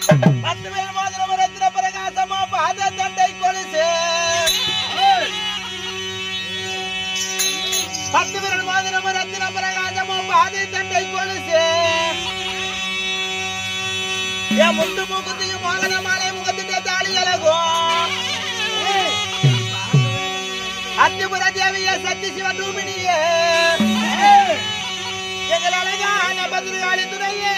10 பேர் மோதிரம் ரத்தின பிரகாசமா பாத தண்டை கொலுசு 10 பேர் மோதிரம் ரத்தின பிரகாசமா பாத தண்டை கொலுசு என் முத்து மூக்குத்தியும் மோகன மாலை முகத்திட்ட தாலி அழகும் அத்திபுர தேவிய சக்தி சிவ ரூபிணியே எங்கள் அழகான பத்ரகாளி துணையே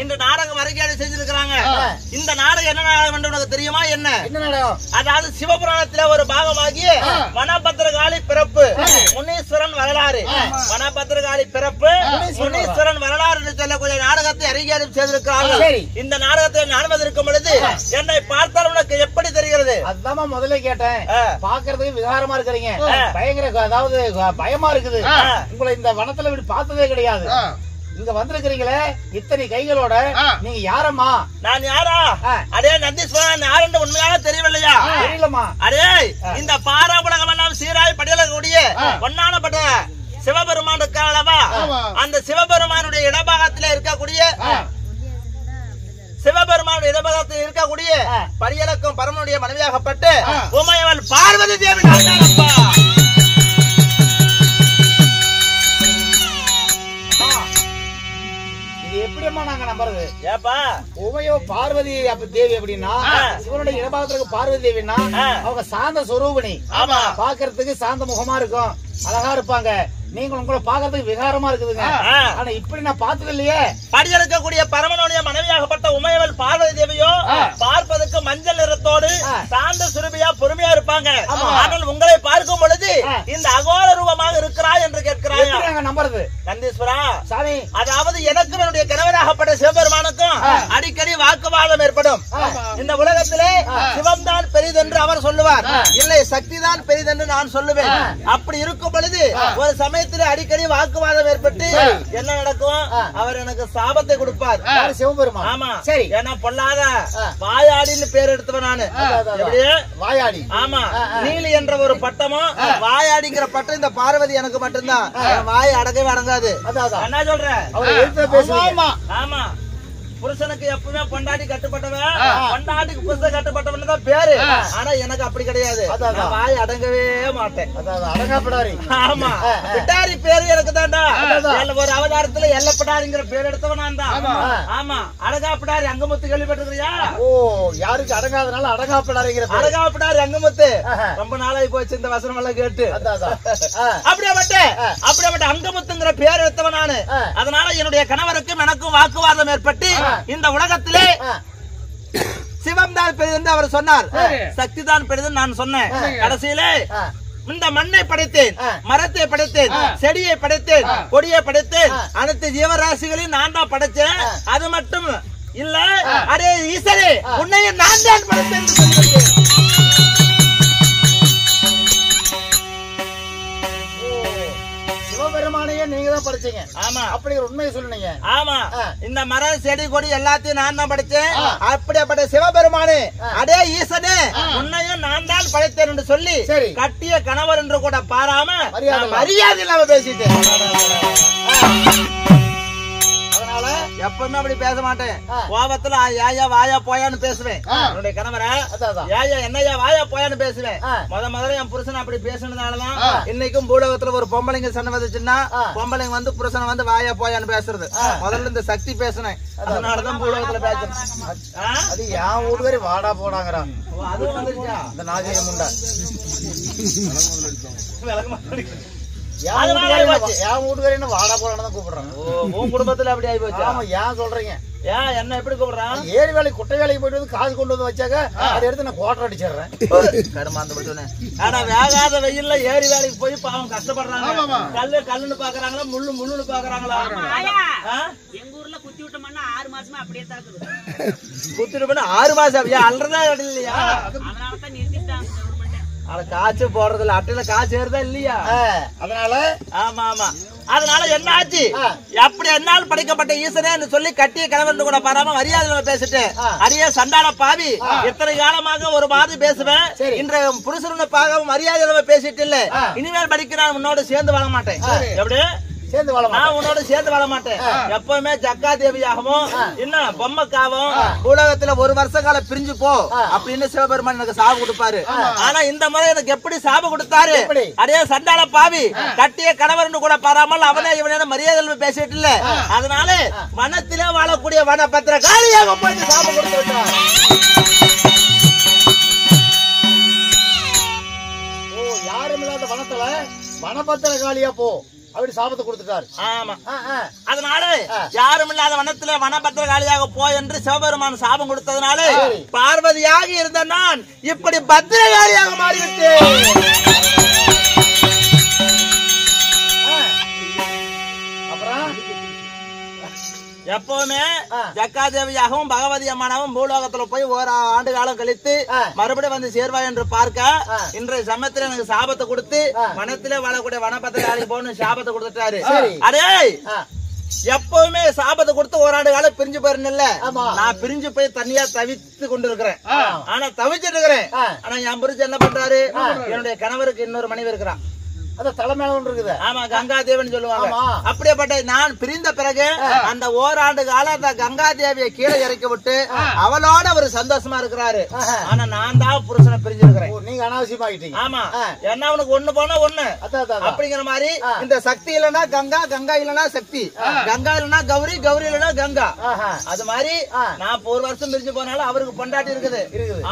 இந்த நாடகம் வரைக்கும் செஞ்சிருக்காங்க. இந்த நாடகம் என்ன நாடகம் என்று உனக்கு தெரியுமா? என்ன நாடகம்? அதாவது சிவபுராணத்திலே ஒரு பாகமாகி வனபத்ரகாளி பிறப்பு முனீஸ்வரன் வரலாறு, வனபத்ரகாளி பிறப்பு முனீஸ்வரன் வரலாறு என்று சொல்லக்கூடிய நாடகத்தை அறிஞரும் செய்திருக்கிறாங்க. இந்த நாடகத்தை நான் வந்திருக்கும் பொழுது என்னை பார்த்தால் உனக்கு எப்படி தெரிகிறது? அதுதான் முதல்ல கேட்டேன். பாக்குறதுக்கு விகாரமா இருக்கிறீங்க, பயங்கர அதாவது பயமா இருக்குது. உங்களை இந்த வனத்துல இப்படி பார்த்ததே கிடையாது. இங்க வந்திருக்கிறீங்களே இத்தனை கைகளோட, நீங்க யாரம்மா? நான் யாரா? அதே நந்தீஸ்வரன் யாருன்னு உண்மையாக தெரியவில்லையா? தெரியலமா. அதே இந்த பாராபுலகம் எல்லாம் சீராய் படியலக்கூடிய பொன்னானப்பட்ட சிவபெருமான் இருக்காளவா, அந்த சிவபெருமானுடைய இடபாகத்திலே இருக்கக்கூடிய பூலோகத்தில் இருக்கக்கூடிய பரியலக்கம் பரமனுடைய மனைவியாகப்பட்டு உமையவள் பார்வதி தேவி நாட்டாளப்பா. எப்படியம்மா நாங்க நம்புறது? ஏப்பா உமையோ பார்வதி தேவி அப்படின்னா சிவனுடைய இடபாகத்திற்கு பார்வதி தேவின்னா அவங்க சாந்த சொரூபிணி. ஆமா, பாக்குறதுக்கு சாந்த முகமா இருக்கும், அழகா இருப்பாங்க. நீங்க உங்களை பாக்குறதுக்கு விகாரமா இருக்குதுங்க. ஆனா இப்படி நான் பார்த்தது இல்லையே. படியெடுக்கக்கூடிய பரமனுடைய மனைவியாகப்பட்ட உமையவள் பார்வதி தேவியோ பார்ப்பதற்கு மஞ்சள் நிறத்தோடு சாந்த சுரபியா பொறுமையா இருப்பாங்க. ஆனால் உங்களை பார்க்கும் பொழுது இந்த அகோர ரூபமாக இருக்கிறாய் என்று கேட்கிறாங்க. நம்புறது நந்தீஸ்வரா சாமி, அதாவது எனக்கும் என்னுடைய கணவராகப்பட்ட சிவபெருமானுக்கும் அடிக்கடி வாக்குவாதம் ஏற்படும். இந்த உலகத்திலே சிவம் தான் பெரிதென்று அவர் சொல்லுவார், இல்லை சக்தி தான் பெரிதென்று நான் சொல்லுவேன். அப்படி இருக்கும் பொழுது ஒரு சமயத்தில் அடிக்கடி வாக்குவாதம் ஏற்பட்டு என்ன நடக்கும்? அவர் எனக்கு சாபத்தை கொடுப்பார் சிவபெருமான். ஆமா சரி, ஏன்னா பொல்லாத வாயாடின்னு பேர் எடுத்தவன் நானு. வாயாடி. ஆமா, நீலி என்ற ஒரு பட்டமும் வாயாடிங்கிற பட்டம் இந்த பார்வதி எனக்கு மட்டும்தான். வாய் அடங்கவே அடங்காது. என்ன சொல்ற? ஆமா, புருஷனுக்கு எப்பவுமே பொண்டாட்டி கட்டுப்பட்டவன், பொண்டாட்டிக்கு புருஷன் கட்டுப்பட்டவன் தான் பேரு. ஆனா எனக்கு அப்படி கிடையாது, வாய் அடங்கவே மாட்டேன். அடங்காப்படாரி. ஆமா, பிட்டாரி பேரு எனக்கு தான்டா. ஒரு அவதாரத்துல எல்லப்படாரிங்கிற பேர் எடுத்தவன் தான். ஆமா, அடங்காப்படாரி அங்கமுத்து கேள்விப்பட்டிருக்கிறியா? ஓ, யாருக்கு அடங்காதனால அடங்காப்படாரிங்கிற அடங்காப்படாரி அங்கமுத்து. ரொம்ப நாளாகி போச்சு இந்த வசனம் எல்லாம் கேட்டு. அப்படியாப்பட்ட அங்கமுத்துங்கிற பேர் எடுத்தவன் நானு. அதனால என்னுடைய கணவருக்கும் எனக்கும் வாக்குவாதம் ஏற்பட்டு இந்த உலகத்திலே சிவம் தான் பெரிது அவர் சொன்னார், சக்தி தான் பெரிது நான் சொன்னேன். கடைசியிலே இந்த மண்ணை படைத்தேன், மரத்தை படைத்தேன், செடியை படைத்தேன், கொடியை படைத்தேன், அனைத்து ஜீவராசிகளையும் நான் தான் படைச்சேன். அது மட்டும் இல்ல, அரே ஈசரே உன்னையும் நான் தான் படைத்தேன். சிவபெருமானையே நீங்க தான் படைச்சீங்க. ஆமா, அப்படிங்கிற உண்மையை சொல்லுங்க. ஆமா, இந்த மரம் செடி கொடி எல்லாத்தையும் நான் தான் படைச்சேன். அப்படிப்பட்ட சிவபெருமானே அடே ஈசனே உன்னையும் நான் தான் படைத்தேன் என்று சொல்லி கட்டிய கணவர் என்று கூட பாராம மரியாதை இல்லாம பேசிட்டேன். அதனால எப்பவுமே அப்படி பேச மாட்டேன். கோபத்துல யாயா வாயா போயான்னு பேசுவேன். என்னுடைய கணவரை யாயா என்னையா வாயா போயான்னு பேசுவேன். முதல்ல என் புருஷன் அப்படி பேசுனதுனாலதான் இன்னைக்கும் பூலோகத்துல ஒரு பொம்பளைங்க சண்டை வந்துச்சுன்னா பொம்பளைங்க வந்து புருஷனை வந்து வாயா போயான்னு பேசுறது. முதல்ல இந்த சக்தி பேசுனேன், அதனாலதான் பூலோகத்துல பேசுறேன். அது என் வீட்டுக்காரி வாடா போடாங்கிறான். அதுவும் வந்துருச்சா இந்த நாகரிகம் உண்டா? என் வீட்டுக்காரி என்ன வாடா போடான்னு கூப்பிடுறாங்க. உன் குடும்பத்துல அப்படி ஆகி போச்சு. ஆமா, ஏன் சொல்றீங்க? ஏன் என்ன எப்படி கூப்பிடுறான்? ஏரி வேலைக்கு குட்டை வேலைக்கு போயிட்டு வந்து காசு கொண்டு வந்து வச்சாக்க அதை எடுத்து நான் கோட்டை அடிச்சிடுறேன். கருமாந்த ஆனா வேகாத வெயில்ல ஏரி வேலைக்கு போய் பாவம் கஷ்டப்படுறாங்க. கல்லுன்னு பாக்குறாங்களா, முள்ளுன்னு பாக்குறாங்களா? எங்க ஊர்ல குத்தி விட்ட மண்ணா 6 மாசமா அப்படியே தாக்குது. குத்திட்டு பண்ண 6 மாசம் அல்றதா இல்லையா? அதனாலதான் நிறுத்திட்டாங்க. காய்ச்சி போடுறதுல அட்டையில காய்ச்சி ஏறுதா இல்லையா? அதனால ஆமா ஆமா, அதனால என்ன ஆச்சு? அப்படி என்னால் படைக்கப்பட்ட ஈசனே சொல்லி கட்டிய கணவன் கூட பாராம மரியாதை பேசிட்டு அரிய சண்டால பாவி எத்தனை காலமாக ஒரு மாதிரி பேசுவேன். இன்றைய புருஷனை பார்க்க மரியாதை பேசிட்டு இல்ல, இனிமேல் படிக்க நான் உன்னோட சேர்ந்து வாழ மாட்டேன். எப்படி சேர்ந்து வாழ நான் உன்னோட சேர்ந்து வாழ மாட்டேன். எப்பவுமே ஜக்கா தேவியாகவும் இன்னும் பொம்மக்காவும் உலகத்துல ஒரு வருஷ காலம் பிரிஞ்சு போ அப்படின்னு சிவபெருமான் எனக்கு சாபம் கொடுப்பாரு. ஆனா இந்த முறை எனக்கு எப்படி சாபம் கொடுத்தாரு? அடைய சண்டால பாவி கட்டிய கணவர்னு கூட பாராமல் அவனே இவனே மரியாதை பேசிட்டு இல்ல, அதனால வனத்திலே வாழக்கூடிய வனபத்திர காலியாக போயிட்டு சாபம் கொடுத்து விட்டார். ஓ, யாரும் இல்லாத வனத்துல வனபத்திர காலியா போ அப்படி சாபத்தை கொடுத்துட்டாரு. ஆமா, அதனால யாரும் இல்லாத வனத்துல வனபத்திரகாளியாக போ என்று சிவபெருமான் சாபம் கொடுத்ததுனால பார்வதியாக இருந்த நான் இப்படி பத்திரகாளியாக மாறிவிட்டேன். எப்பவுமே ஜக்காதேவியாகவும் பகவதி அம்மானாவும் பூலோகத்துல போய் ஒரு ஆண்டு காலம் கழித்து மறுபடியும் வந்து சேர்வா என்று பார்க்க இன்றைய சமயத்துல எனக்கு சாபத்தை கொடுத்து வனத்திலே வாழக்கூடிய வனபத்திரகாளி போன்னு சாபத்தை கொடுத்துட்டாரு. அரே எப்பவுமே சாபத்தை கொடுத்து ஒரு ஆண்டு காலம் பிரிஞ்சு போயிருந்தில்ல, நான் பிரிஞ்சு போய் தனியா தவித்து கொண்டு இருக்கிறேன். ஆனா தவிச்சிட்டு இருக்கிறேன். ஆனா என் புரிச்சு என்ன பண்றாரு? என்னுடைய கணவருக்கு இன்னொரு மனைவி இருக்கிறான். அத தலை மேல ஒன்று இருக்குது. ஆமா, கங்கா தேவின்னு சொல்லுவாங்க. அப்படியேப்பட்ட நான் பிரிந்த பிறகு அந்த ஓராண்டு காலம் அந்த கங்கா தேவியை கீழே இறக்கி விட்டு அவளோட ஒரு சந்தோஷமா இருக்கிறாரு. ஆனா நான் தான் புருஷனை பிரிஞ்சிருக்கிறேன். நீங்க அனாவசியமாகிட்டீங்க. ஆமா, என்ன அவனுக்கு ஒண்ணு போனா ஒண்ணு அப்படிங்கிற மாதிரி. இந்த சக்தி இல்லைன்னா கங்கா, கங்கா இல்லைன்னா சக்தி, கங்கா இல்லைன்னா கௌரி, கௌரி இல்லைன்னா கங்கா. அது மாதிரி நான் ஒரு வருஷம் பிரிஞ்சு போனாலும் அவருக்கு பொண்டாட்டி இருக்குது.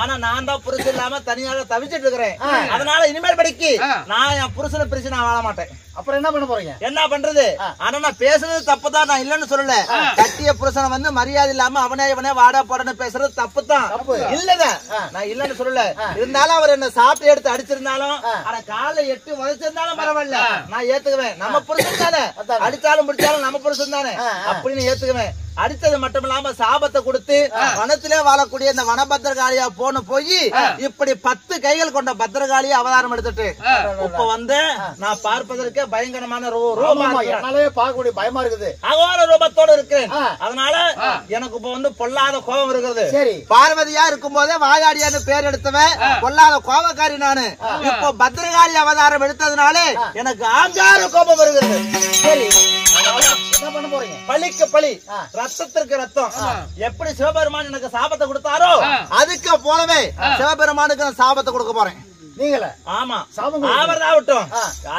ஆனா நான் தான் புருஷன் இல்லாம தனியாக தவிச்சிட்டு இருக்கிறேன். அதனால இனிமேல் படிக்கு நான் என் புருஷனை பிரிச்சு நான் வாழ மாட்டேன். அப்புறம் என்ன பண்ண போறீங்க? என்ன பண்றது? ஆனா நான் பேசுறது தப்புதான், நான் இல்லன்னு சொல்லல. கட்டிய புருஷனை வந்து மரியாதை இல்லாம அவனே இவனே வாடா போடன்னு பேசுறது தப்புதான், இல்லதான், நான் இல்லன்னு சொல்லல. இருந்தாலும் அவர் என்ன சாப்பிட்டு எடுத்து அடிச்சிருந்தாலும், ஆனா காலை எட்டு உதைச்சிருந்தாலும் பரவாயில்ல, நான் ஏத்துக்குவேன். நம்ம புருஷன் தானே, அடிச்சாலும் பிடிச்சாலும் நம்ம புருஷன் தானே அப்படின்னு ஏத்துக்குவேன். அடித்தது மட்டும் இல்லாம சாபத்தை கொடுத்து வனத்திலே வாழக்கூடிய இந்த வனபத்திரகாளியா போய் இப்படி 10 கைகள் கொண்ட பத்திரகாளியை அவதாரம் எடுத்துட்டு இப்ப வந்து நான் பார்ப்பதற்கு பயங்கரமான பார்க்கக்கூடிய பயமா இருக்குது, அகோர ரூபத்தோடு இருக்கிறேன். அதனால எனக்கு இப்ப வந்து பொல்லாத கோபம் இருக்குது. பார்வதியா இருக்கும் போதே வாயாடியான்னு பேர் எடுத்தவன் பொல்லாத கோபக்காரி நானு. இப்ப பத்திரகாளி அவதாரம் எடுத்ததுனாலே எனக்கு ஆங்கார கோபம் வருகிறது. சரி, என்ன பண்ண போறீங்க? பழிக்கு பழி, ரத்தத்திற்கு ரத்தம். எப்படி சிவபெருமான் எனக்கு சாபத்தை கொடுத்தாரோ அதுக்கு போலவே சிவபெருமானுக்கு நான் சாபத்தை கொடுக்க போறேன். நீங்களே? ஆமா, சாபம் ஆவட்டும்.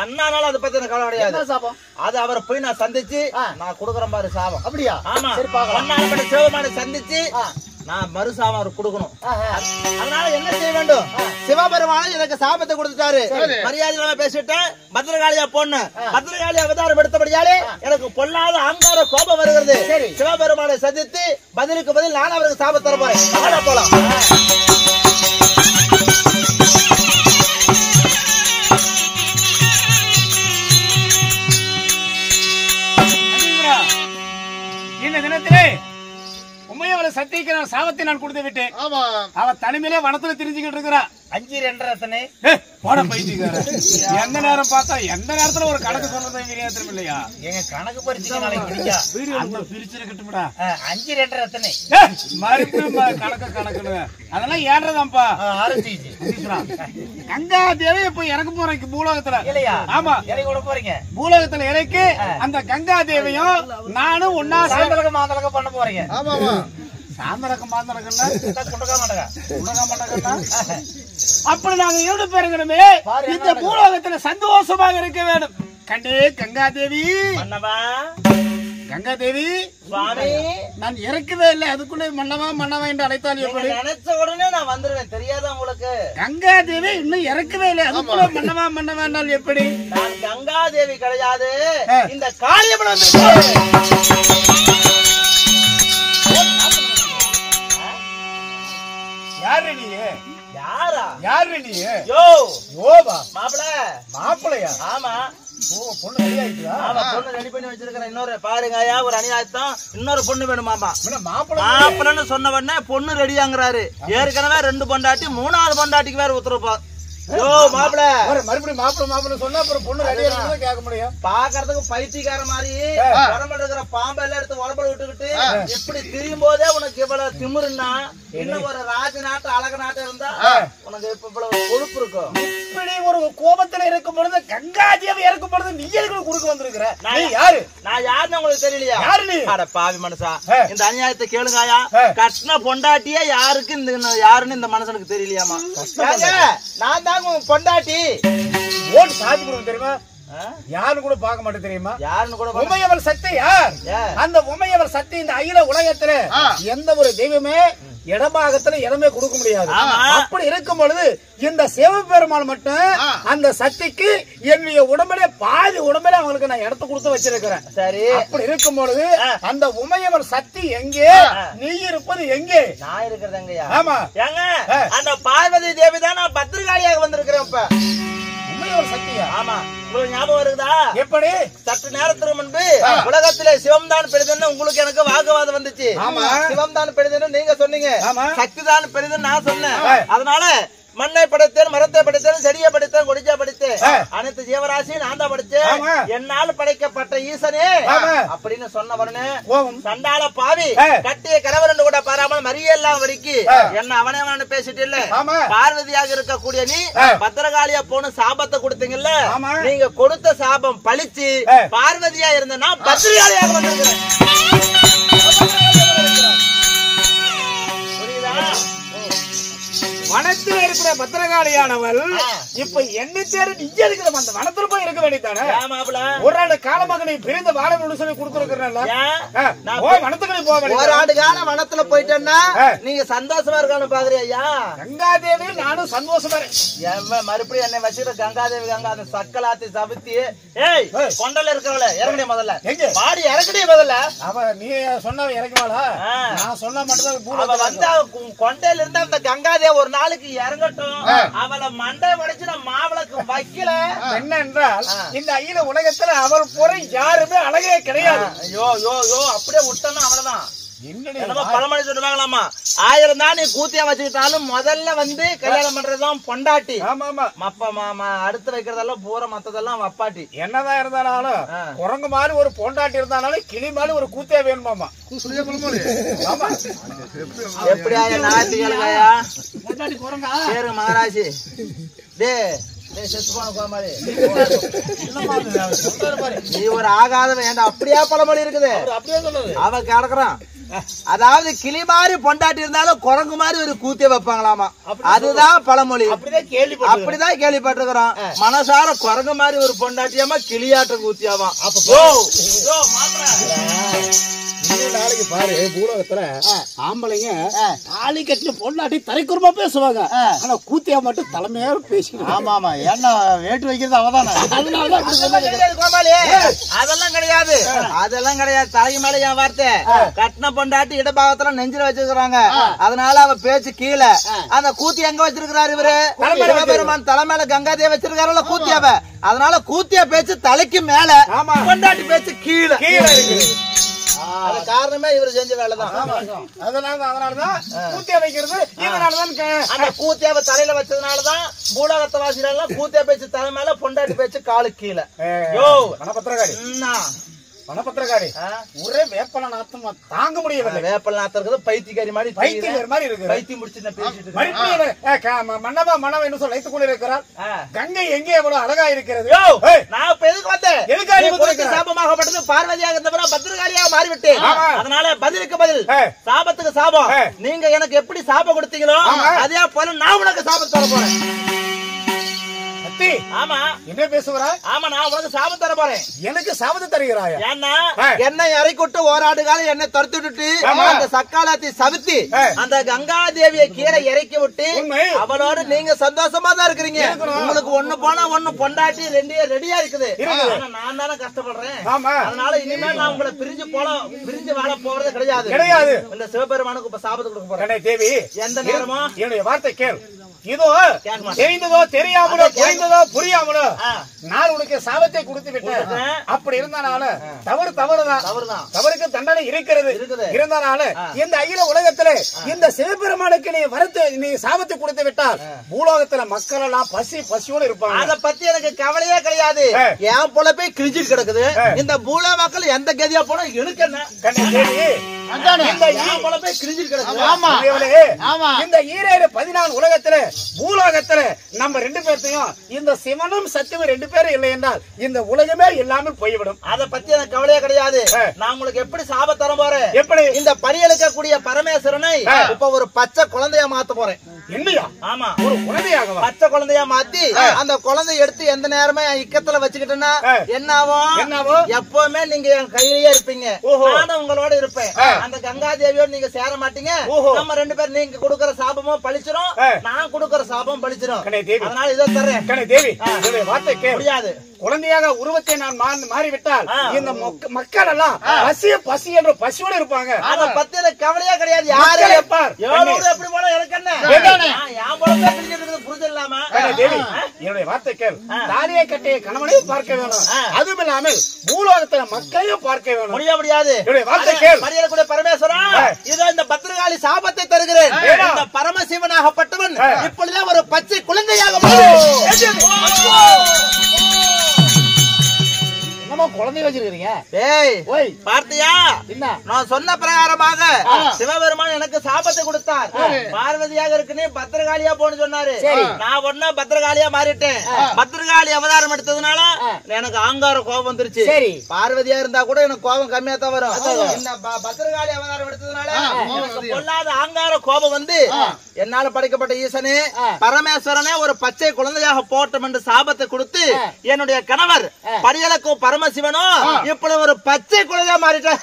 அண்ணானால அதை பத்தி எனக்கு கவலை கிடையாது. சாபம் அது அவரை போய் நான் சந்திச்சு நான் கொடுக்குறேன் பாரு சாபம். அப்படியா? ஆமா, சிவபெருமானை சந்திச்சு நான் மறுசாபம் அவர் கொடுக்கணும். அதனால என்ன செய்ய வேண்டும்? சிவபெருமான் எனக்கு சாபத்தை கொடுத்துட்டாரு, மரியாதை இல்லாம பேசிட்டேன். பத்திரகாளியா பொண்ணு பத்திரகாளி அவதாரம் எடுத்தபடியாலே எனக்கு பொல்லாத அங்கார கோபம் வருகிறது. சிவபெருமானை சந்தித்து பதிலுக்கு பதில் நான் அவருக்கு சாபம் தர போறேன். போலாம். இந்த தினத்திலே உண்மையை சத்திக்கு நான் சாபத்தை நான் கொடுத்து விட்டேன். அவ தனிமையிலே வனத்துல திரிஞ்சுக்கிட்டு இருக்கிறா. 5 போட போயிட்டு எந்த நேரம் பார்த்தா எந்த நேரத்துல ஒரு கணக்கு சொல்றது தெரியும் இல்லையா? எங்க கணக்கு பறிச்சு பிரிச்சிருக்கட்டும்டா. 5 மறுபடியும் கணக்குன்னு அதெல்லாம் ஏறதான்ப்பா. கங்கா தேவி இப்ப இறக்க போறீங்க பூலோகத்துல இல்லையா? ஆமா, இறக்கி போறீங்க பூலோகத்துல இறக்கி அந்த கங்கா தேவியும் நானும் ஒன்னா மாதளக்க பண்ண போறீங்க. அப்படி நாங்க ஈடு பெறுகிறோமே, இந்த பூலோகத்துல சந்தோஷமாக இருக்க வேண்டும். கண்டே கங்காதேவி, கங்காதேவி நான் இறக்கவே இல்லை, அதுக்குள்ளே மன்னவா என்று அழைத்தால் எப்படி? நினைச்ச உடனே நான் வந்துருவேன், தெரியாத உங்களுக்கு? கங்காதேவி இன்னும் இறக்கவே இல்லை, அதுக்குள்ள மன்னவா என்றால் எப்படி? நான் கங்காதேவி கிடையாது, இந்த காளியம்மன். யாரு நீ? யாரு நீ? மாப்பிளையா? ஆமா, பொண்ணு ரெடி ஆயிடுச்சா? ஆமா, பொண்ணு ரெடி பண்ணி வச்சிருக்கிறேன். இன்னொரு பாருங்கயா, ஒரு அநியாயத்தான், இன்னொரு பொண்ணு வேணுமாமா. மாப்பிள்ளைன்னு சொன்ன உடனே பொண்ணு ரெடியாங்கிறாரு. ஏற்கனவே 2 பொண்டாட்டி, 3வது பொண்டாட்டிக்கு வேற உத்தரவு. மறுபடியும் மாப்பிள்ள சொன்னா அப்புறம் பொண்ணு ரெடியா கேட்க முடியும். பாக்குறதுக்கு பைத்தியக்கார மாதிரி உடம்புல இருக்கிற பாம்பு எல்லாம் எடுத்து உடம்புல விட்டுக்கிட்டு இப்படி திரியும் போதே உனக்கு இவ்வளவு திமிருன்னா, இன்னும் ஒரு ராஜ நாட்டு அழக நாட்டு இருந்தா உனக்கு இப்ப இவ்வளவு கொழுப்பு இருக்கும். இப்படி ஒரு கோபத்துல இருக்கும் பொழுது கங்காதேவி இறக்கும் பொழுது நீ எதுக்கு குறுக்க வந்திருக்கிற? யாரு? நான் யாருன்னு உங்களுக்கு தெரியலையா? யாரு நீ? அட பாவி மனுஷா, இந்த அநியாயத்தை கேளுங்காயா. கஷ்ட பொண்டாட்டியே யாருக்கு யாருன்னு இந்த மனுஷனுக்கு தெரியலையாமா? நான் தான் பொண்டாட்டி. ஓட்டு சாதி கொடுக்க தெரியுமா? யாருன்னு கூட பார்க்க மாட்டேன் தெரியுமா? யாருன்னு கூட? உமையவள் சக்தி யார்? அந்த உமையவள் சக்தி இந்த அகில உலகத்துல எந்த ஒரு தெய்வமே இடபாகத்துல இடமே கொடுக்க முடியாது. அப்படி இருக்கும் பொழுது இந்த சிவபெருமான் மட்டும் அந்த சக்திக்கு என்னுடைய உடம்புல பாதி உடம்புல அவங்களுக்கு நான் இடத்த கொடுத்து வச்சிருக்கிறேன். சரி, அப்படி இருக்கும் பொழுது அந்த உமையவள் சக்தி எங்கே? நீ இருப்பது எங்கே? நான் இருக்கிறது எங்கயா? ஆமா, ஏங்க அந்த பார்வதி தேவி தான் நான் பத்திரகாளியாக வந்திருக்கிறேன். இப்ப உமையவள் சக்தியா? ஆமா, உங்களுக்கு ஞாபகம் இருக்குதா? எப்படி? சற்று நேரத்துக்கு முன்பு உலகத்திலே சிவம் தான் பெரிதுன்னு உங்களுக்கு எனக்கு வாக்குவாதம் வந்துச்சு. சிவம் தான் பெரிதுன்னு நீங்க சொன்னீங்க, சக்தி தான் பெரிதுன்னு நான் சொன்னேன். அதனால மண்ணை படைத்தேன், மரத்தை படைத்தேன், செடியை படைத்தேன், கொடிச்சா படைத்தேன், அனைத்து ஜீவராசியும் நான் தான் படைச்சேன், என்னால் படைக்கப்பட்ட ஈசனே அப்படின்னு சொன்னவனே சண்டால பாவி கட்டிய கணவன் கூட பாராமல் மரியெல்லாம் வடிக்கு என்ன அவனே பேசிட்டு இல்ல. பார்வதியாக இருக்கக்கூடிய நீ பத்திரகாளியா போன சாபத்தை கொடுத்தீங்கல்ல, நீங்க கொடுத்த சாபம் பழிச்சு பார்வதியா இருந்தனா பத்திரகாளியாக வந்திருக்கிறேன். வனத்தில் இருக்கிற பத்திரகாளியானவள் இப்ப என்ன தேடி நீங்க இருக்கிற அந்த வனத்துல போய் இருக்க வேண்டியதானே? ஒரு ஆண்டு காலமாக நீ பிரிந்த வாழை சொல்லி கொடுத்துருக்கிறல வனத்துக்கு போக ஒரு ஆண்டு காலம் வனத்துல போயிட்டேன்னா நீங்க சந்தோஷமா இருக்கான்னு பாக்குறியா ஐயா? கங்காதேவி நானும் சந்தோஷமா மறுபடியும் என்னை வச்சுக்கிற கங்காதேவி கங்கா அந்த சக்கலாத்தி சபத்தி ஏய் கொண்டல இருக்கிறவள இறங்கடி முதல்ல பாடி இறங்கடி முதல்ல. அவ நீ சொன்ன இறங்குவாளா? நான் சொன்ன மட்டும்தான் வந்து கொண்டையில இருந்து அந்த கங்காதேவி ஒரு நாளைக்கு இறங்கட்டும், அவளை மண்டை வடைச்சு நான் மாவளுக்கு வைக்கல. என்ன என்றால் இந்த அகில உலகத்துல அவள் போற யாருமே அழகே கிடையாது. ஐயோ யோ யோ அப்படியே விட்டோம்னா அவ்வளவுதான். பழமொழி சொல்லுவாங்களாமா, 1000 தான் நீ கூத்தியா வச்சுக்கிட்டாலும் முதல்ல வந்து கல்யாணம் பண்றதுதான் பொண்டாட்டி. அடுத்து வைக்கிறதெல்லாம் பூரா மத்ததெல்லாம் வப்பாட்டி. என்னதான் இருந்தாலும் குரங்கு மாதிரி ஒரு பொண்டாட்டி இருந்தாலும் கிளி மாதிரி ஒரு கூத்தியா வேணுமாமா. எப்படியா நாட்டு கேளுங்கயா பேரு மகராசி டே நீ ஒரு ஆகாத வேண்டாம். அப்படியா பழமொழி இருக்குது? அவ கிடக்குறான். அதாவது கிளி மாதிரி பொண்டாட்டி இருந்தாலும் குரங்கு மாதிரி ஒரு கூத்திய வைப்பாங்களாமா, அதுதான் பழமொழி. அப்படிதான் கேள்விப்பட்டிருக்கிறோம். மனசார குரங்கு மாதிரி ஒரு பொண்டாட்டியாமா கிளியாட்ட கூத்தியாவா. நாளைக்கு பாரு பூலோகத்துல ஆம்பளைங்க தாலி கட்டின பொண்டாட்டி தரைக்குறமா பேசுவாங்க, ஆனா கூத்தியா மட்டும் தலைமையா பேசிக்கணும். ஆமா ஆமா, ஏன்னா வேட்டு வைக்கிறது அவதானே. அதெல்லாம் கிடையாது, அதெல்லாம் கிடையாது. தலைக்கு மேல என் வார்த்தை கட்டின பொண்டாட்டி இடபாகத்துல நெஞ்சில வச்சிருக்காங்க, அதனால அவ பேச்சு கீழே. அந்த கூத்தி எங்க வச்சிருக்கிறாரு இவரு? சிவபெருமான் தலை மேல கங்காதேவி வச்சிருக்காருல்ல கூத்தியாவ, அதனால கூத்தியா பேச்சு தலைக்கு மேல, பொண்டாட்டி பேச்சு கீழே கீழே இருக்கு. அது காரணமே இவரு செஞ்ச வேலைதான். அதனாலதான் கூத்தியா வைக்கிறது. இதனாலதான் அந்த கூத்தியாவை தலையில வச்சதுனாலதான் பூலோகத்தை வாசிகள் கூத்தியா பேச்சு தலை மேல, பொண்டாட்டி பேச்சு காலு கீழே. பத்திரகாரி வனப்பத்திரக்காரி ஒரே வேப்பல நாத்தம் தாங்க முடியவில்லை. வேப்பல நாத்தம் இருக்குது, பைத்தியக்காரி மாதிரி இருக்கு. பைத்தியம் முடிச்சு பேசிட்டு மன்னவா மன்னவா என்ன சொல்ல வைத்துக் கொண்டிருக்கிறார். கங்கை எங்கே எவ்வளவு அழகா இருக்கிறது. நான் இப்ப எதுக்கு வந்தேன்? சாபமாகப்பட்டது பார்வதியாக இருந்தவரை பத்திரகாளியாக மாறிவிட்டேன். அதனால பதிலுக்கு பதில் சாபத்துக்கு சாபம். நீங்க எனக்கு எப்படி சாபம் கொடுத்தீங்களோ அதே போல நான் உனக்கு சாபம் தர போறேன். ஆமா என்ன பேசுகிறா? ஆமா, நான் உனக்கு சாபம் தர போறேன். எனக்கு சாபத்தை தருகிறாயா? ஏன்னா என்னை இறைக்கூட்டு ஓராடு காலம் என்னை துரத்தி விட்டுட்டு அந்த சக்காலத்தை சவித்தி அந்த கங்காதேவியை கீழே இறக்கி விட்டு அவளோடு நீங்க சந்தோஷமா தான் இருக்கிறீங்க. உங்களுக்கு ஒண்ணு போனா ஒண்ணு பொண்டாட்டி ரெடியா இருக்குது. நான் தானே கஷ்டப்படுறேன். அதனால இனிமேல் நான் உங்களை பிரிஞ்சு வாழ போறது கிடையாது. இந்த சிவபெருமானுக்கு இப்ப சாபத்தை கொடுக்க போறேன். தேவி எந்த நேரமோ என்னுடைய வார்த்தை கேள். இதோ தெரிந்ததோ தெரியாமலோ புரிந்ததோ புரியாமலோ நான் உனக்கு சாபத்தை கொடுத்து விட்டேன். அப்படி இருந்தாலும் தவறுதான். தவறுக்கு தண்டனை இருக்கிறது. இருந்தாலும் இந்த அகில உலகத்துல இந்த சிவபெருமானுக்கு நீ சாபத்தை கொடுத்து விட்டால் பூலோகத்துல மக்கள் எல்லாம் பசியோடு இருப்பாங்க. அதை பத்தி எனக்கு கவலையே கிடையாது. என் போல போய் கிழிச்சு கிடக்குது. இந்த பூலோக மக்கள் எந்த கதியா போனா எனக்கு என்ன? இந்த ஈரேழு 14 உலகத்துல பூலோகத்துல நம்ம 2 பேர்த்தையும் இந்த சிவனும் சத்தியமும் 2 பேரும் இல்லை என்றால் இந்த உலகமே இல்லாமல் போய்விடும். அதை பத்தி எனக்கு கவலையே கிடையாது. நான் உங்களுக்கு எப்படி சாபம் தர போறேன்? எப்படி? இந்த பணியளிக்கக்கூடிய பரமேஸ்வரனை இப்ப ஒரு பச்சை குழந்தையா மாத்த போறேன். என்னையா? ஆமா, ஒரு குழந்தையாக பச்சை குழந்தையா மாத்தி அந்த குழந்தைய எடுத்து எந்த நேரமே இக்கத்துல வச்சுக்கிட்டேன்னா என்ன ஆகும்? எப்பவுமே நீங்க என் கையிலேயே இருப்பீங்க, நானும் உங்களோட இருப்பேன். அந்த கங்காதேவியோட நீங்க சேர மாட்டீங்க. நம்ம 2 பேரும் நீங்க கொடுக்கற சாபமும் பழிச்சிரும், நான் கொடுக்கற சாபம் பழிச்சிரும். அதனால இதை தர்றேன். தேவி வார்த்தை முடியாது. குழந்தையாக உருவத்தை நான் மாறிவிட்டால் இந்த மக்கள் எல்லாம் பசி என்ற பசியோடு இருப்பாங்க. அதை பத்தி எனக்கு கவலையே கிடையாது. யாரு எப்படி போல எனக்கு என்ன புரிஞ்சிடலாமா? என்னுடைய வார்த்தை கேள். தாலியை கட்டிய கணவனையும் பார்க்க வேணும், அதுவும் இல்லாமல் பூலோகத்துல மக்களையும் பார்க்க வேணும். முடியாது. வார்த்தை கேள். மரியாதைக்குரிய பரமேஸ்வரா, இதோ இந்த பத்திரகாளி சாபத்தை தருகிறேன். இந்த பரமசிவனாகப்பட்டவன் இப்பொழுதே ஒரு பச்சை குழந்தையாக என்னமா குழந்தை வச்சிருக்கீங்க? ஏய் ஓய் பார்த்தியா? என்ன? நான் சொன்ன பிரகாரமாக சிவபெருமான் எனக்கு சாபத்தை கொடுத்தார். பார்வதியாக இருக்குன்னு பத்திரகாளியா போன்னு சொன்னாரு. நான் ஒண்ணு பத்திரகாளியா மாறிட்டேன். பத்திரகாளி அவதாரம் எடுத்ததுனால எனக்கு ஆங்கார கோபம் வந்துருச்சு. சரி. பார்வதியா இருந்தா கூட எனக்கு கோபம் கம்மியா தான் வரும். இந்த பத்திரகாளி அவதாரம் எடுத்ததுனால எனக்கு பொல்லாத ஆங்கார கோபம் வந்து என்னால படைக்கப்பட்ட ஈசனே பரமேஸ்வரனே ஒரு பச்சை குழந்தையாக போட்டும் என்று சாபத்தை கொடுத்து என்னுடைய கணவர் படியலக்கும் பரமசிவனும் இப்படி ஒரு பச்சை குழந்தையா மாறிட்டேன்.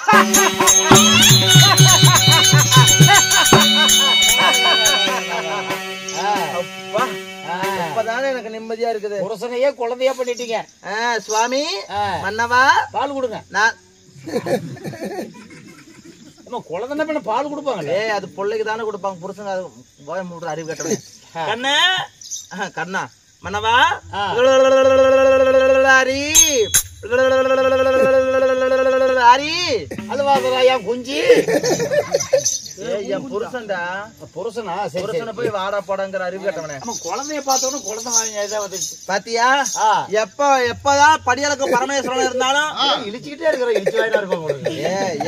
அப்பதானே எனக்கு நிம்மதியா இருக்குது. புருஷனையே குழந்தையா பண்ணிட்டீங்க. சுவாமி மன்னவா பால் கொடுங்க. நான் குழந்தை பண்ண பால் கொடுப்பாங்க. அது பிள்ளைக்கு தானே கொடுப்பாங்க. புருஷங்க அறிவு கேட்டவன். கண்ணா கண்ணா மன்னவா ஹரி ஹரி அல்வாதராயா குஞ்சி என் புருஷன்டா. புருஷனா? புருஷனை போய் வாடா போடாங்கிற அறிவு கேட்டவனே. குழந்தைய பார்த்தோன்னு குழந்தை வாங்கி பாத்தியா? எப்பதான் படியலுக்கு பரமேஸ்வரன் இருந்தாலும் இழிச்சுக்கிட்டே இருக்கிற இழிச்சு வாயினா இருப்பாங்க.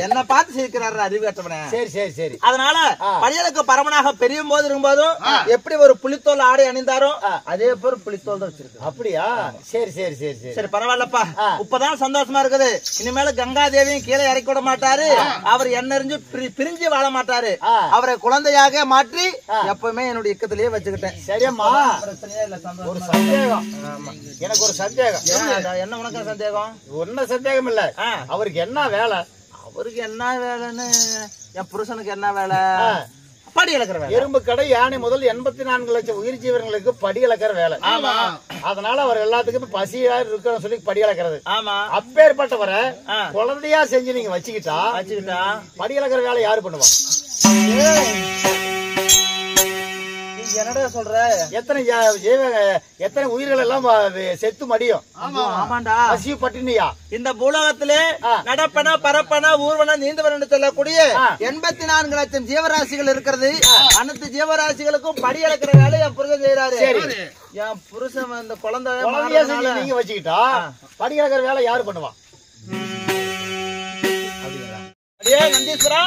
என்ன பார்த்து சிரிக்கிறாரு அறிவு கேட்டவனே. சரி சரி சரி. அதனால படியலுக்கு பரமனாக பெரியும் போது இருக்கும்போதும் எப்படி ஒரு புலித்தோல் ஆடை அணிந்தாரோ அதே போல புலித்தோல் தான் வச்சிருக்கு. அப்படியா? சரி சரி சரி சரி சரி பரவாயில்லப்பா. இப்பதான் சந்தோஷமா இருக்குது. இனிமேல கங்காதேவியும் கீழே இறக்கி விட மாட்டாரு. அவர் என்ன பிரிஞ்சு வாழ மாட்டாரு. அவரை குழந்தையாக மாற்றி எப்பவுமே என்னுடைய இக்கத்திலேயே வச்சுக்கிட்டேன். சரியம்மா. ஒரு சந்தேகம். எனக்கு ஒரு சந்தேகம். என்ன உனக்கு சந்தேகம்? ஒன்னும் சந்தேகம் இல்ல. அவருக்கு என்ன வேலை? அவருக்கு என்ன வேலைன்னு என் புருஷனுக்கு என்ன வேலை? படி இழக்கிற வேலை. எறும்பு கடை யானை முதல் 84 லட்சம் உயிர் ஜீவன்களுக்கு படி இழக்கிற வேலை. ஆமா. அதனால அவர் எல்லாத்துக்கும் பசியா இருக்கணும் சொல்லி படி இழக்கிறது. ஆமா. அப்பேற்பட்டவரை குழந்தையா செஞ்சு நீங்க வச்சுக்கிட்டா படி இழக்கிற வேலை யாரு பண்ணுவா? என்னடா சொல்ற? எத்தனை உயிர்கள் எல்லாம் செத்து மடியும். ஆமாண்டா. பசிய பட்டினியா? இந்த பூலோகத்திலே நடப்பன பரப்பன ஊர்வன நீந்தவன சொல்லக்கூடிய 84 லட்சம் ஜீவராசிகள் இருக்கிறது. அனைத்து ஜீவராசிகளுக்கும் படி இழக்கிற வேலை என் புருஷன் செய்யறாரு. என் புருஷன் இந்த குழந்தையா நீங்க வச்சுக்கிட்டா படி இழக்கிற வேலை யாரு பண்ணுவா? நந்தீஸ்வரா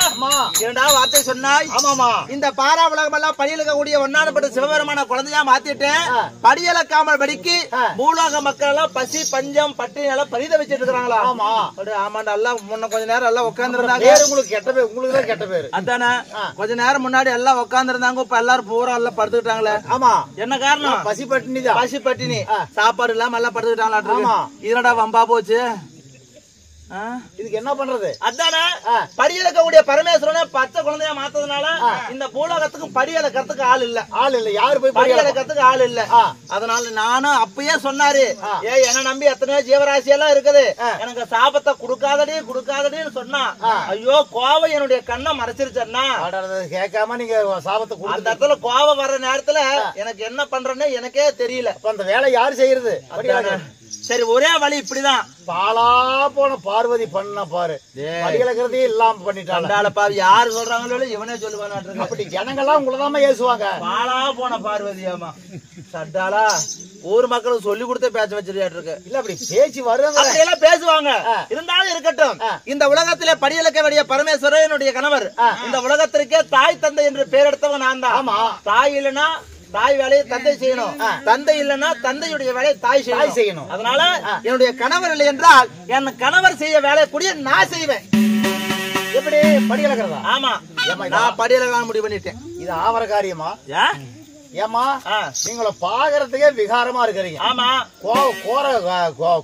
இரண்டா வார்த்தை சொன்னாய். ஆமாமா. இந்த பாரா உலகம் எல்லாம் படியலக்கூடிய ஒன்னானப்பட்ட சிவபெருமான குழந்தையா மாத்திட்டேன். படியலக்காமல் படிக்கு பூலோக மக்கள் எல்லாம் பசி பஞ்சம் பட்டினி எல்லாம் பரித வச்சிட்டு இருக்காங்களா? ஆமா. ஆமாண்டா. எல்லாம் முன்ன கொஞ்ச நேரம் எல்லாம் உட்கார்ந்து இருந்தாங்க. உங்களுக்கு கெட்ட பேர். உங்களுக்கு தான் கெட்ட பேரு. அதானே கொஞ்ச நேரம் முன்னாடி எல்லாம் உட்கார்ந்து இருந்தாங்க. இப்ப எல்லாரும் பூரா எல்லாம் படுத்துக்கிட்டாங்களே. ஆமா. என்ன காரணம்? பசி பட்டினி தான். பசி பட்டினி. சாப்பாடு இல்லாம எல்லாம் படுத்துக்கிட்டாங்களா? இதனடா வம்பா போச்சு. இதுக்கு என்ன பண்றது? அதானே படி இழக்கக்கூடிய பரமேஸ்வரனை பச்சை குழந்தையா மாத்ததுனால இந்த பூலோகத்துக்கு படி இழக்கிறதுக்கு ஆள் இல்ல. யாரு போய் படி இழக்கிறதுக்கு ஆள் இல்ல. அதனால நானும் அப்பயே சொன்னாரு, என்ன நம்பி எத்தனையோ ஜீவராசி எல்லாம் இருக்குது, எனக்கு சாபத்தை குடுக்காதடின்னு சொன்னா, ஐயோ கோவம் என்னுடைய கண்ணை மறைச்சிருச்சா. கேட்காம நீங்க சாபத்தை அந்த இடத்துல கோவம் வர்ற நேரத்துல எனக்கு என்ன பண்றேன்னு எனக்கே தெரியல. அந்த வேலை யாரு செய்யறது? சரி ஒரே வழி இப்படிதான். பாலா போன பார்வதி பண்ண பாரு. படிகளக்கிறதே இல்லாம பண்ணிட்டாங்க. யாரு சொல்றாங்களோ இவனே சொல்லுவான். அப்படி ஜனங்கள்லாம் உங்களதாம ஏசுவாங்க. பாலா போன பார்வதியாமா சட்டாளா ஊர் மக்களுக்கு சொல்லி கொடுத்த பேச்ச வச்சிருக்காட்டு இருக்கு. இல்ல அப்படி பேச்சு வருவாங்க, எல்லாம் பேசுவாங்க. இருந்தாலும் இருக்கட்டும். இந்த உலகத்திலே படியலக்க வேண்டிய பரமேஸ்வரன் என்னுடைய கணவர். இந்த உலகத்திற்கே தாய் தந்தை என்று பெயர் எடுத்தவன் நான் தான். தாய் இல்லைன்னா தாய் வேலையை தந்தை செய்யணும், தந்தை இல்லைன்னா தந்தையுடைய வேலையை தாய் செய்யணும். அதனால என்னுடைய கணவர் இல்லை என்றால் என் கணவர் செய்ய வேலையை கூடிய நான் செய்வேன். எப்படி படி இழக்கிறதா? ஆமா, நான் படி இழக்க முடிவு பண்ணிட்டேன். இது ஆவர காரியமா? ஏமா நீங்கள பாக்குறதுக்கே விகாரமா இருக்கிறீங்க. ஆமா,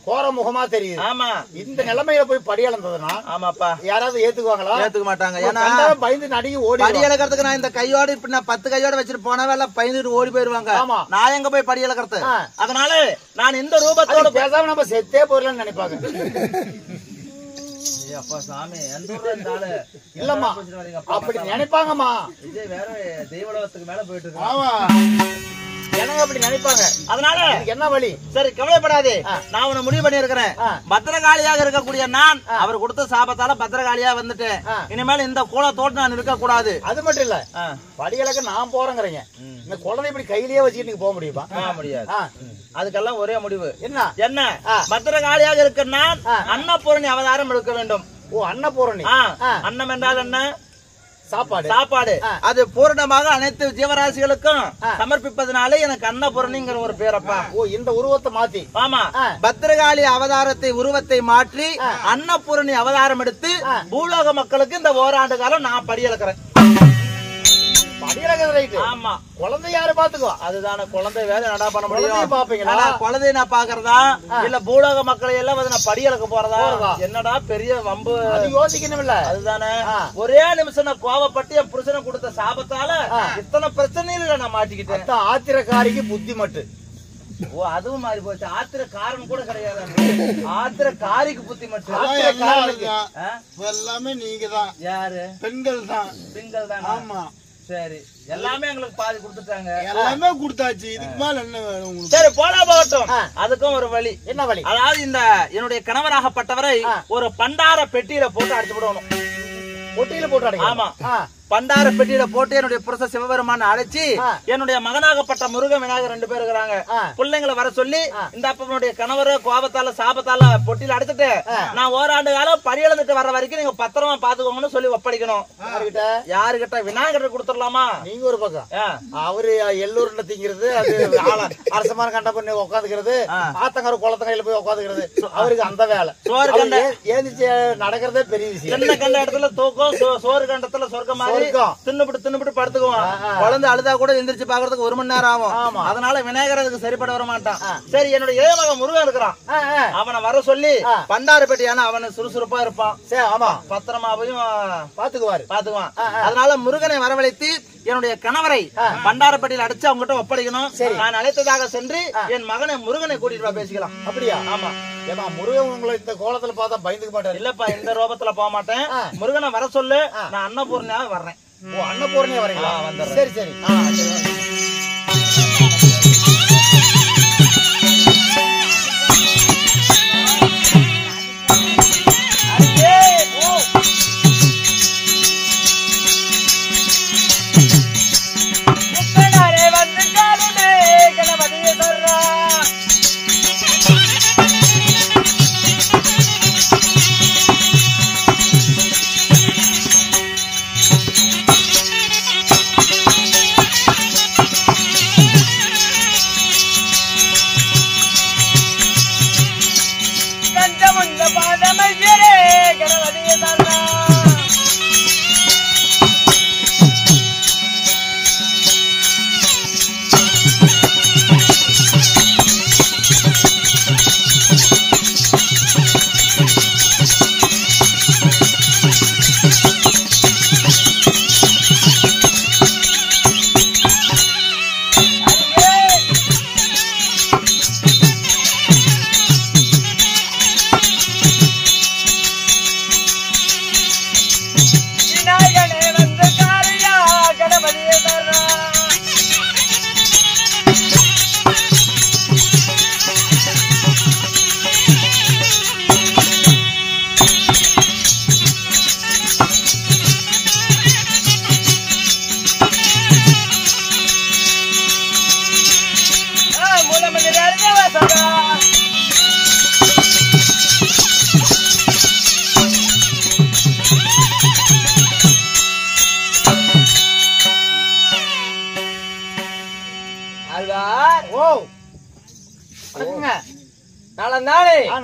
கோர முகமா தெரியுது. ஆமா, இந்த நிலைமையில போய் படி இழந்ததுன்னா ஆமாப்பா யாராவது ஏத்துக்குவாங்களா? ஏத்துக்க மாட்டாங்க. ஏன்னா பயந்து நடுங்கி ஓடி படி இழக்கிறதுக்கு நான் இந்த கையோடு இப்ப நான் 10 கையோட வச்சுட்டு போனவே எல்லாம் பயந்துட்டு ஓடி போயிருவாங்க. ஆமா, நான் எங்க போய் படி இழக்கிறது? அதனால நான் இந்த ரூபத்தோட பேசாம நம்ம செத்தே போயிடலாம்னு நினைப்பாங்க. இல்லம்மா அப்படி நினைப்பாங்கம்மா. வேற தெய்வலோகத்துக்கு மேல போயிட்டு இருக்கு. ஜனங்க அப்படி நினைப்பாங்க. அதனால என்ன வழி? சரி கவலைப்படாதே, நான் உன்னை முடிவு பண்ணி இருக்கிறேன். பத்திரகாளியாக இருக்கக்கூடிய நான் அவர் கொடுத்த சாபத்தால பத்திரகாளியா வந்துட்டேன். இனிமேல் இந்த கோலத்தோடு நான் இருக்க கூடாது. அது மட்டும் இல்ல, படிகளுக்கு நான் போறேங்கிறீங்க. இந்த குழந்தை இப்படி கையிலேயே வச்சுட்டு நீங்க போக முடியுமா? முடியாது. அதுக்கெல்லாம் ஒரே முடிவு என்ன? பத்திரகாளியாக இருக்க நான் அன்னபூரணி அவதாரம் எடுக்க வேண்டும். ஓ, அன்னபூரணி. அன்னம் என்றால் என்ன? சாப்பாடு. அது பூரணமாக அனைத்து ஜீவராசிகளுக்கும் சமர்ப்பிப்பதனாலே எனக்கு அன்னபூரணிங்கிற ஒரு பேரப்பா. ஓ, இந்த உருவத்தை மாத்தி. ஆமா, பத்திரகாளி அவதாரத்தை உருவத்தை மாற்றி அன்னபூரணி அவதாரம் எடுத்து பூலோக மக்களுக்கு இந்த ஓராண்டு காலம் நான் படியளக்கிறேன். ஆமா, குழந்தை யாரு பாத்துக்கோ? அதுதான குழந்தை வேலை நடா பண்ண முடியும். பாப்பீங்களா? குழந்தைய நான் பாக்குறதா இல்ல பூலோக மக்களை எல்லாம் நான் படியளக்க போறதா? என்னடா பெரிய வம்பு யோசிக்கணும் இல்ல? அதுதானே. ஒரே நிமிஷம் நான் கோவப்பட்டு என் புருஷனை கொடுத்த சாபத்தால இத்தனை பிரச்சனையில நான் மாட்டிக்கிட்டேன். ஆத்திரக்காரிக்கு புத்தி மட்டும். ஓ, அதுவும் மாறி போச்சு. ஆத்திரக்காரன் கூட கிடையாது, ஆத்திரக்காரிக்கு புத்தி மட்டும். எல்லாமே நீங்க தான். யாரு? பெண்கள் தான். பெண்கள் தான். ஆமா, சரி, எல்லாமே எங்களுக்கு பாதி கொடுத்துட்டாங்க. எல்லாமே கொடுத்தாச்சு, இதுக்கு மேல என்ன வேணும்? சரி, போனா போகட்டும். அதுக்கும் ஒரு வழி. என்ன வழி? அதாவது இந்த என்னுடைய கணவராகப்பட்டவரை ஒரு பண்டார பெட்டியில போட்டு அடிச்சு விடணும். பொட்டியில போட்டு அடிக்கணும். ஆமா, பண்டார பெட்டியில போட்டு என்னுடைய புருஷ சிவபெருமான அழைச்சி என்னுடைய மகனாகப்பட்ட முருகன் விநாயகர் 2 பேர் இருக்கிறாங்க. பிள்ளைங்களை வர சொல்லி இந்த அப்பனுடைய கணவர கோபத்தால சாபத்தால பொட்டியில அடிச்சுட்டு நான் ஓராண்டு காலம் பரியளந்துட்டு வர்ற வரைக்கும் நீங்க பத்திரமா பாத்துக்கோங்கன்னு சொல்லி ஒப்படைக்கணும். யாருகிட்ட? விநாயகர் கொடுத்துடலாமா? நீங்க ஒரு பக்கம், அவரு எல்லூர்ல திங்கிறது, அது அரசமான கண்ட பண்ணி உட்காந்துக்கிறது, ஆத்தங்கர குளத்தங்கையில போய் உட்காந்துக்கிறது, அவருக்கு அந்த வேலை. சோறு கண்ட ஏந்திச்சு நடக்கிறதே பெரிய விஷயம். சின்ன கண்ட இடத்துல தூக்கம், சோறு கண்டத்துல சொர்க்கமா தின்னுபிட்டு படுத்துக்குவான். குழந்தை அழுதா கூட எந்திரிச்சு பாக்குறதுக்கு 1 மணி நேரம் ஆகும். அதனால விநாயகர் அதுக்கு சரிப்பட வர மாட்டான். சரி, என்னோட ஏழமகன் முருகன் இருக்கிறான், அவனை வர சொல்லி பண்டார பெட்டியான அவனை சுறுசுறுப்பா இருப்பான். ஆமா, பத்திரமாவையும் பாத்துக்குவான். அதனால முருகனை வரவழைத்து என்னுடைய கணவரை பண்டாரப்பட்டியில் அடிச்சு அவங்ககிட்ட ஒப்படைக்கணும். நான் அழைத்ததாக சென்று என் மகனை முருகனை கூட்டிட்டு பேசிக்கலாம். அப்படியா? ஆமா. ஏமா, முருகன் உங்களை இந்த கோலத்துல பார்த்தா பயந்துக்க மாட்டாரு? இல்லப்பா, இந்த ரோபத்துல போக மாட்டேன். முருகனை வர சொல்லு, நான் அன்னபூர்ணியாக வர்றேன். ஓ, அன்னபூர்ணியா வரீங்களா? சரி சரி.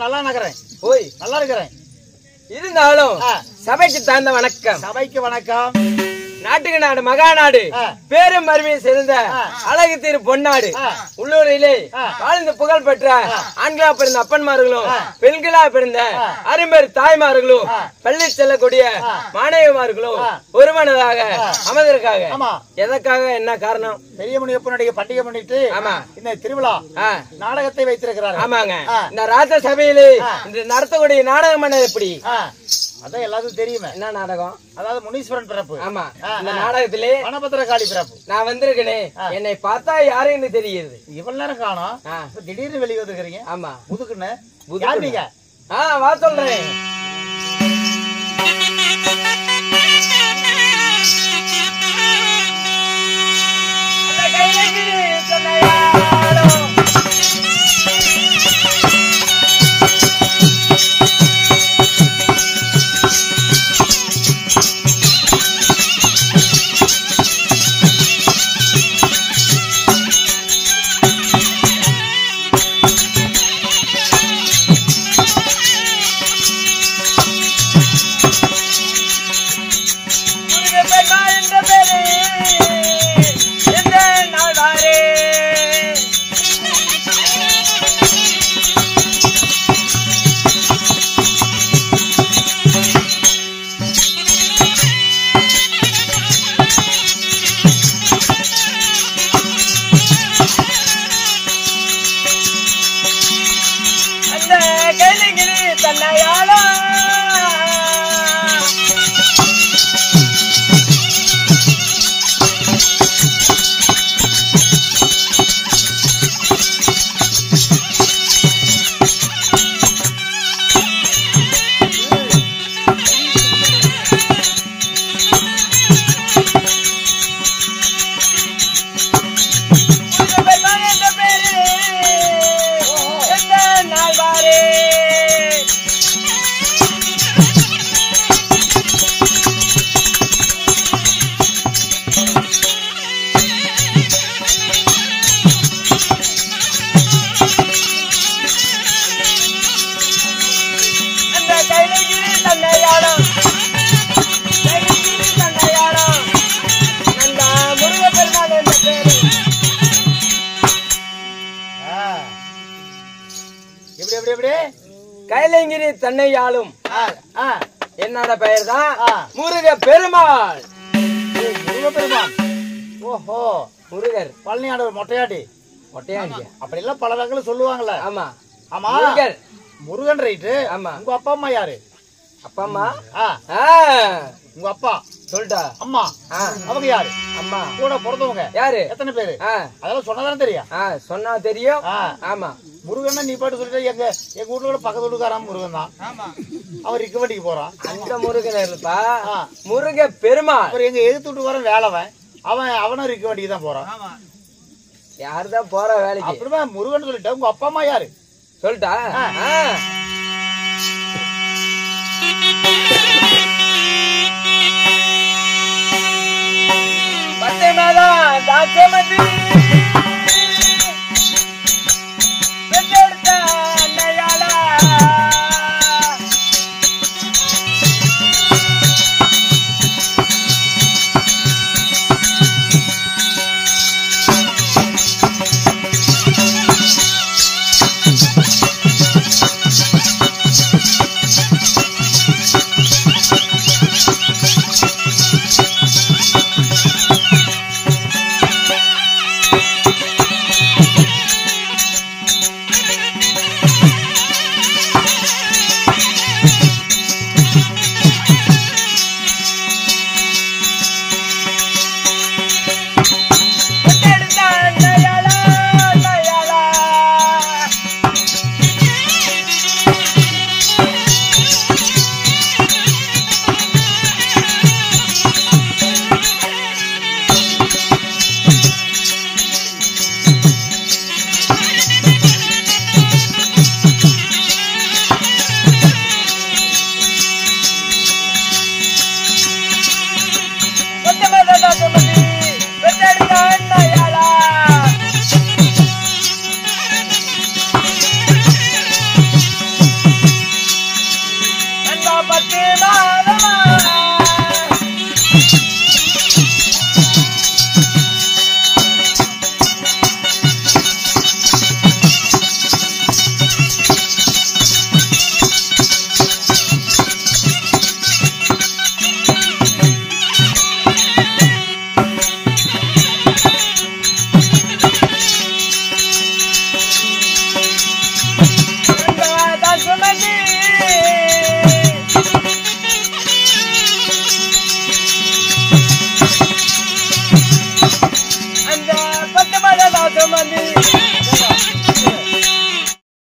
நல்லா நகரேன். ஓய், நல்லா இருக்கிறேன். இருந்தாலும் சபைக்கு தகுந்த வணக்கம். சபைக்கு வணக்கம். நாட்டுக்கு நாடு மகாநாடு பேரும் அருமையை சேர்ந்த அழகு திரு பொன்னாடு உள்ளூரிலே வாழ்ந்து புகழ் பெற்ற ஆண்களா பிறந்த அப்பன்மார்களும் பெண்களா பிறந்த அரும்பெரு தாய்மார்களும் பள்ளி செல்லக்கூடிய மாணவிமார்களும் ஒருமனதாக அமர்ந்திருக்காங்க. எதற்காக, என்ன காரணம்? பெரிய முனியப்பனுடைய பண்டிகை பண்ணிட்டு இந்த திருவிழா நாடகத்தை வைத்திருக்கிறார். ஆமாங்க. இந்த ராஜ சபையிலே இன்று நடத்தக்கூடிய நாடகம் என்ன எப்படி? அதான் எல்லாத்துக்கும் தெரியுமே. என்ன நாடகம்? அதாவது முனீஸ்வரன் பிறப்பு. ஆமா, இந்த நாடகத்திலே வனபத்திரகாளி பிறப்பு. நான் வந்திருக்கனே, என்னை பார்த்தா யாருன்னு தெரியுது. இவ்வளவு நேரம் காணோம், திடீர்னு வெளியே வந்துருக்கீங்க. ஆமா, முதுக்குன்னு யார் நீங்க? வா சொல்றேன். கைலங்கிரி தன்னை ஆளும் என்னோட பெயர் தான் முருக பெருமாள். முருக பெருமாள். ஓஹோ, முருகர் பழனியாண்டவர் மொட்டையாடி. மொட்டையாண்டியா? அப்படி எல்லாம் பல வகையில சொல்லுவாங்கல்ல. ஆமா ஆமா, முருகர். முருகன் ரைட்டு. ஆமா. உங்க அப்பா அம்மா யாரு? அப்பா அம்மா? உங்க அப்பா சொல்லிட்டா. அம்மா அவங்க யாரு? அம்மா கூட பிறந்தவங்க யாரு? எத்தனை பேரு? அதெல்லாம் சொன்னதானே தெரியும். சொன்னா தெரியும். ஆமா, முருகன் நீ பாட்டு சொல்லிட்டு எங்க வீட்டுல கூட பக்கத்து வீட்டுக்காராம முருகன் தான். அவர் ரிக்கவண்டிக்கு போறான். அந்த முருகன் இருப்பா முருக பெருமாள். அவர் எங்க எதிர்த்து விட்டு வர வேலைவன் அவனும் ரிக்கவண்டிக்கு தான் போறான். யாருதான் போற வேலைக்கு? அப்படிமா முருகன் சொல்லிட்டு உங்க அப்பா அம்மா யாரு? சொல்லிட்டா. பத்து மழை மாசம் வந்து